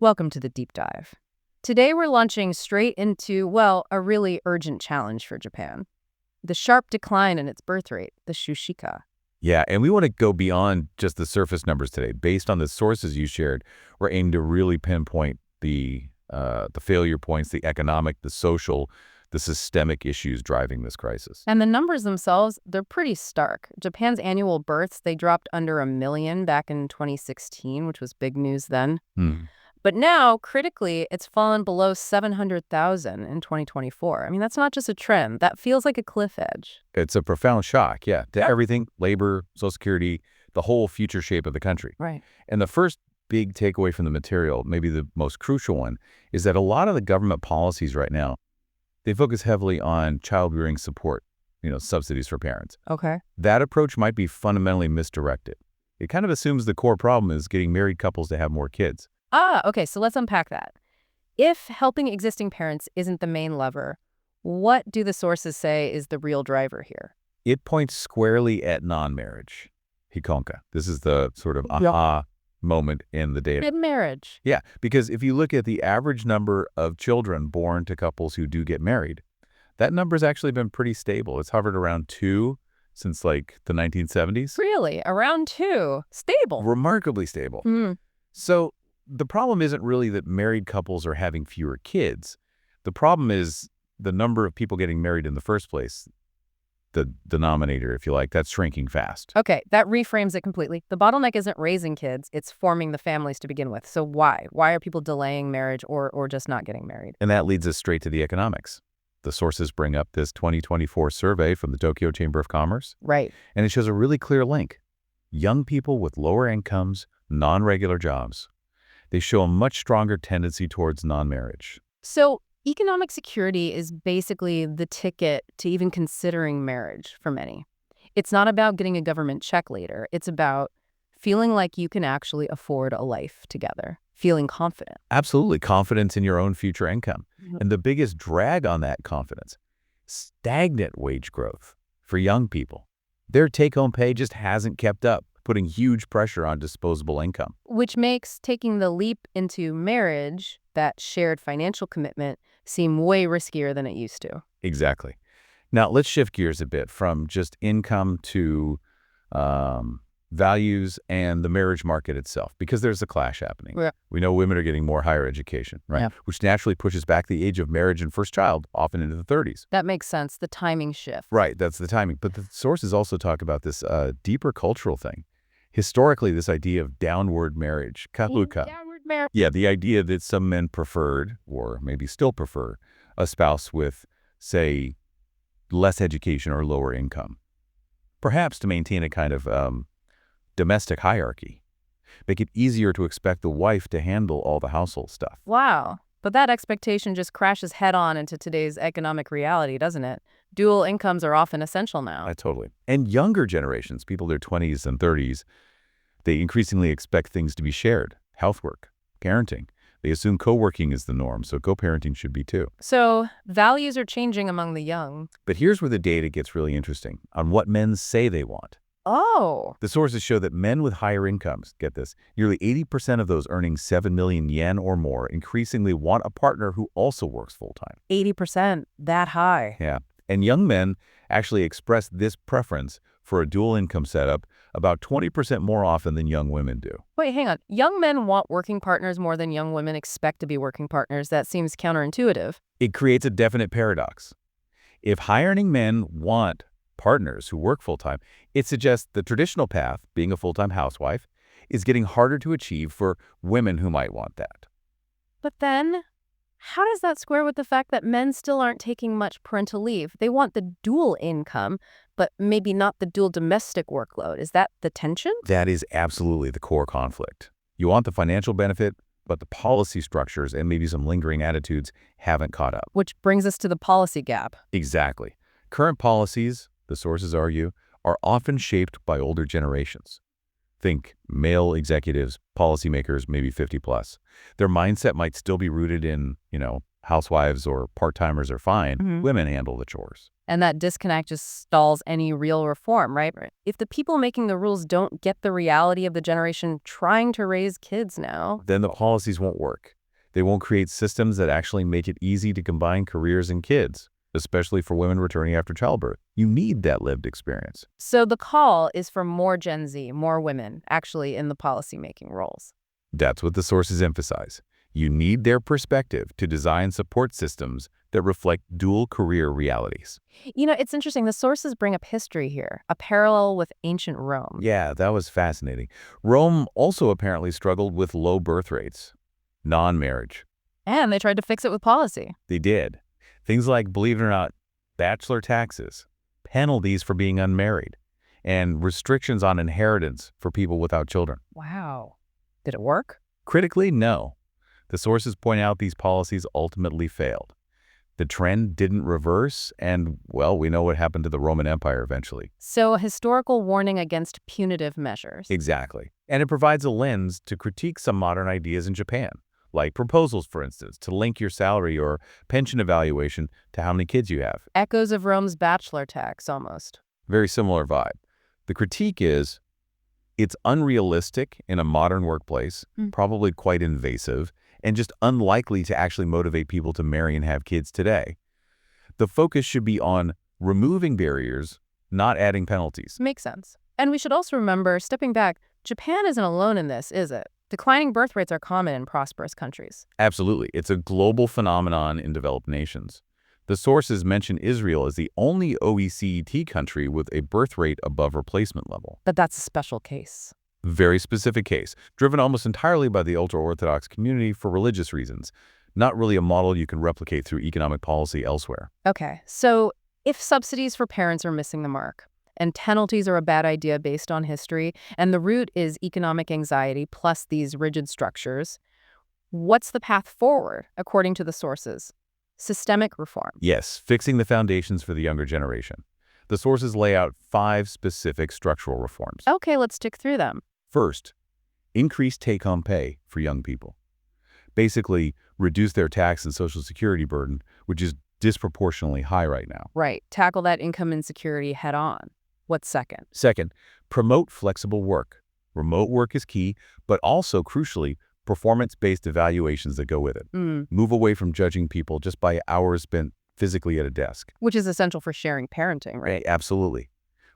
Welcome to the deep dive. Today we're launching straight into, well, a really urgent challenge for Japan. The sharp decline in its birth rate, the Shoshika. Yeah, and we want to go beyond just the surface numbers today. Based on the sources you shared, we're aiming to really pinpoint the failure points, the economic, the social, the systemic issues driving this crisis. And the numbers themselves, they're pretty stark. Japan's annual births, they dropped under 1 million back in 2016, which was big news then. But now, critically, it's fallen below 700,000 in 2024. I mean, that's not just a trend. That feels like a cliff edge. It's a profound shock, yeah, to everything, labor, Social Security, the whole future shape of the country. Right. And the first big takeaway from the material, maybe the most crucial one, is that a lot of the government policies right now, they focus heavily on child-rearing support, subsidies for parents. Okay. That approach might be fundamentally misdirected. It kind of assumes the core problem is getting married couples to have more kids. Okay, so let's unpack that. If helping existing parents isn't the main lever, what do the sources say is the real driver here? It points squarely at non-marriage. Hikonka. This is the sort of aha moment in the data. Marriage. Yeah, because if you look at the average number of children born to couples who do get married, that number's actually been pretty stable. It's hovered around 2 since like the 1970s. Really? Around 2? Stable? Remarkably stable. So the problem isn't really that married couples are having fewer kids. The problem is the number of people getting married in the first place, the denominator, if you like, that's shrinking fast. Okay, that reframes it completely. The bottleneck isn't raising kids, it's forming the families to begin with. So why? Why are people delaying marriage or just not getting married? And that leads us straight to the economics. The sources bring up this 2024 survey from the Tokyo Chamber of Commerce. Right. And it shows a really clear link. Young people with lower incomes, non-regular jobs, they show a much stronger tendency towards non-marriage. So economic security is basically the ticket to even considering marriage for many. It's not about getting a government check later. It's about feeling like you can actually afford a life together, feeling confident. Absolutely. Confidence in your own future income. And the biggest drag on that confidence, stagnant wage growth for young people. Their take-home pay just hasn't kept up, putting huge pressure on disposable income. Which makes taking the leap into marriage, that shared financial commitment, seem way riskier than it used to. Exactly. Now, let's shift gears a bit from just income to values and the marriage market itself, because there's a clash happening. Yeah. We know women are getting more higher education, right? Yeah. Which naturally pushes back the age of marriage and first child, often into the 30s. That makes sense, the timing shift. Right, that's the timing. But the sources also talk about this deeper cultural thing. Historically, this idea of downward marriage, kaho-kon. Downward marriage. Yeah, the idea that some men preferred, or maybe still prefer, a spouse with, say, less education or lower income. Perhaps to maintain a kind of domestic hierarchy. Make it easier to expect the wife to handle all the household stuff. Wow. But that expectation just crashes head-on into today's economic reality, doesn't it? Dual incomes are often essential now. Totally. And younger generations, people in their 20s and 30s, they increasingly expect things to be shared. Housework, parenting. They assume co-working is the norm, so co-parenting should be too. So values are changing among the young. But here's where the data gets really interesting, on what men say they want. Oh. The sources show that men with higher incomes, get this, nearly 80% of those earning 7 million yen or more increasingly want a partner who also works full-time. 80%, that high. Yeah. And young men actually express this preference for a dual income setup about 20% more often than young women do. Wait, hang on. Young men want working partners more than young women expect to be working partners. That seems counterintuitive. It creates a definite paradox. If high-earning men want partners who work full-time, it suggests the traditional path, being a full-time housewife, is getting harder to achieve for women who might want that. But then, how does that square with the fact that men still aren't taking much parental leave? They want the dual income, but maybe not the dual domestic workload. Is that the tension? That is absolutely the core conflict. You want the financial benefit, but the policy structures and maybe some lingering attitudes haven't caught up. Which brings us to the policy gap. Exactly. Current policies, the sources argue, are often shaped by older generations. Think male executives, policymakers, maybe 50 plus. Their mindset might still be rooted in, housewives or part-timers are fine, women handle the chores. And that disconnect just stalls any real reform, right? If the people making the rules don't get the reality of the generation trying to raise kids now, Then the policies won't work. They won't create systems that actually make it easy to combine careers and kids, especially for women returning after childbirth. You need that lived experience. So the call is for more Gen Z, more women, actually in the policymaking roles. That's what the sources emphasize. You need their perspective to design support systems that reflect dual career realities. You know, it's interesting. The sources bring up history here, a parallel with ancient Rome. Yeah, that was fascinating. Rome also apparently struggled with low birth rates, non-marriage. And they tried to fix it with policy. They did. Things like, believe it or not, bachelor taxes, penalties for being unmarried, and restrictions on inheritance for people without children. Wow. Did it work? Critically, no. The sources point out these policies ultimately failed. The trend didn't reverse, and, well, we know what happened to the Roman Empire eventually. So a historical warning against punitive measures. Exactly. And it provides a lens to critique some modern ideas in Japan, like proposals, for instance, to link your salary or pension evaluation to how many kids you have. Echoes of Rome's bachelor tax, almost. Very similar vibe. The critique is, it's unrealistic in a modern workplace, probably quite invasive, and just unlikely to actually motivate people to marry and have kids today. The focus should be on removing barriers, not adding penalties. Makes sense. And we should also remember, stepping back, Japan isn't alone in this, is it? Declining birth rates are common in prosperous countries. Absolutely. It's a global phenomenon in developed nations. The sources mention Israel as the only OECD country with a birth rate above replacement level. But that's a special case. Very specific case, driven almost entirely by the ultra-Orthodox community for religious reasons, not really a model you can replicate through economic policy elsewhere. Okay, so if subsidies for parents are missing the mark, and penalties are a bad idea based on history, and the root is economic anxiety plus these rigid structures, what's the path forward, according to the sources? Systemic reform. Yes, fixing the foundations for the younger generation. The sources lay out 5 specific structural reforms. Okay, let's tick through them. First, increase take-home pay for young people. Basically, reduce their tax and Social Security burden, which is disproportionately high right now. Right, tackle that income insecurity head on. What's second? Second, promote flexible work. Remote work is key, but also, crucially, performance-based evaluations that go with it. Move away from judging people just by hours spent physically at a desk. Which is essential for sharing parenting, right? Absolutely.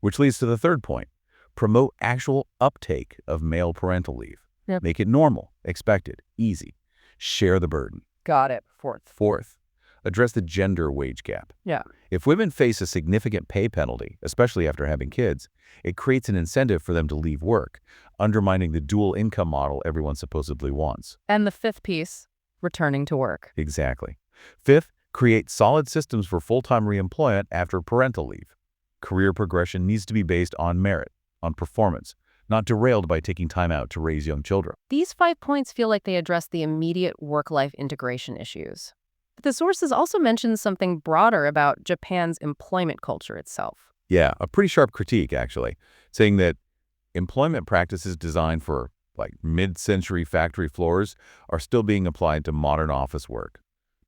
Which leads to the third point. Promote actual uptake of male parental leave. Yep. Make it normal, expected, easy. Share the burden. Got it. Fourth, address the gender wage gap. Yeah. If women face a significant pay penalty, especially after having kids, it creates an incentive for them to leave work, undermining the dual income model everyone supposedly wants. And the fifth piece, returning to work. Exactly. Fifth, create solid systems for full-time reemployment after parental leave. Career progression needs to be based on merit, on performance, not derailed by taking time out to raise young children. These 5 points feel like they address the immediate work-life integration issues. But the sources also mention something broader about Japan's employment culture itself. Yeah, a pretty sharp critique, actually, saying that employment practices designed for, like, mid-century factory floors are still being applied to modern office work.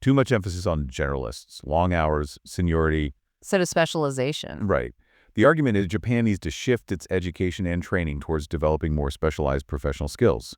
Too much emphasis on generalists, long hours, seniority. Instead of specialization. Right. The argument is Japan needs to shift its education and training towards developing more specialized professional skills,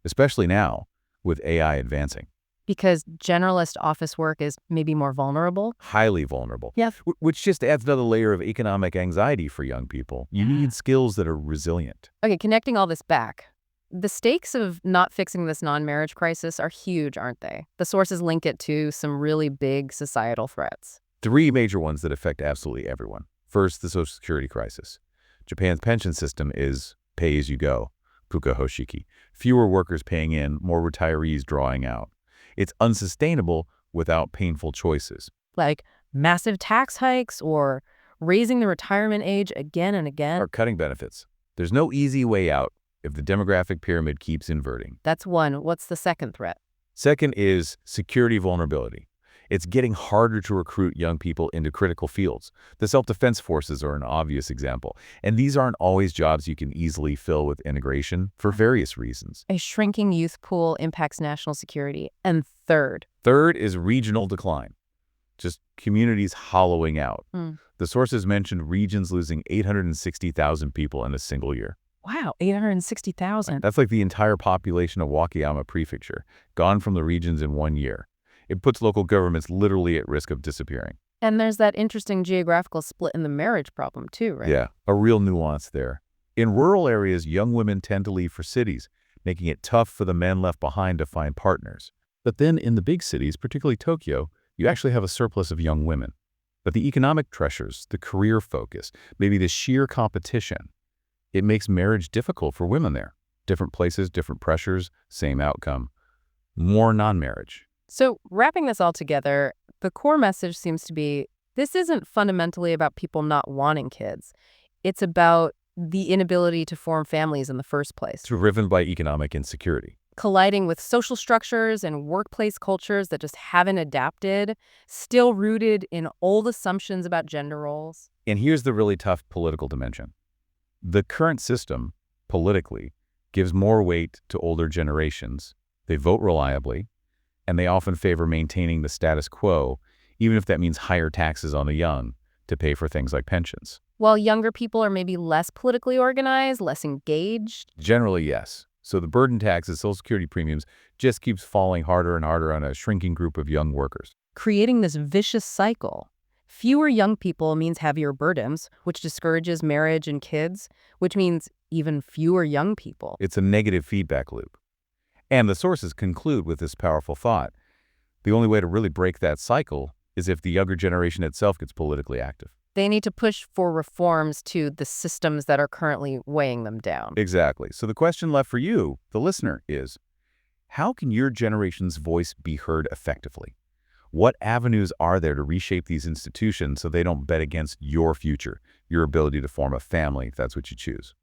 especially now with AI advancing. Because generalist office work is maybe more vulnerable? Highly vulnerable. Yeah. Which just adds another layer of economic anxiety for young people. You need skills that are resilient. Okay, connecting all this back. The stakes of not fixing this non-marriage crisis are huge, aren't they? The sources link it to some really big societal threats. 3 major ones that affect absolutely everyone. First, the Social Security crisis. Japan's pension system is pay-as-you-go, fukahoshiki. Fewer workers paying in, more retirees drawing out. It's unsustainable without painful choices. Like massive tax hikes or raising the retirement age again and again. Or cutting benefits. There's no easy way out if the demographic pyramid keeps inverting. That's one. What's the second threat? Second is security vulnerability. It's getting harder to recruit young people into critical fields. The self-defense forces are an obvious example, and these aren't always jobs you can easily fill with integration for various reasons. A shrinking youth pool impacts national security. And third is regional decline, just communities hollowing out. The sources mentioned regions losing 860,000 people in a single year. Wow, 860,000. That's like the entire population of Wakayama Prefecture, gone from the regions in 1 year. It puts local governments literally at risk of disappearing. And there's that interesting geographical split in the marriage problem too, right? Yeah, a real nuance there. In rural areas, young women tend to leave for cities, making it tough for the men left behind to find partners. But then in the big cities, particularly Tokyo, you actually have a surplus of young women. But the economic pressures, the career focus, maybe the sheer competition, it makes marriage difficult for women there. Different places, different pressures, same outcome. More non-marriage. So wrapping this all together, the core message seems to be, this isn't fundamentally about people not wanting kids. It's about the inability to form families in the first place. Driven by economic insecurity. Colliding with social structures and workplace cultures that just haven't adapted, still rooted in old assumptions about gender roles. And here's the really tough political dimension. The current system, politically, gives more weight to older generations. They vote reliably, and they often favor maintaining the status quo, even if that means higher taxes on the young to pay for things like pensions. While younger people are maybe less politically organized, less engaged. Generally, yes. So the burden taxes, Social Security premiums, just keeps falling harder and harder on a shrinking group of young workers. Creating this vicious cycle. Fewer young people means heavier burdens, which discourages marriage and kids, which means even fewer young people. It's a negative feedback loop. And the sources conclude with this powerful thought. The only way to really break that cycle is if the younger generation itself gets politically active. They need to push for reforms to the systems that are currently weighing them down. Exactly. So the question left for you, the listener, is how can your generation's voice be heard effectively? What avenues are there to reshape these institutions so they don't bet against your future, your ability to form a family if that's what you choose?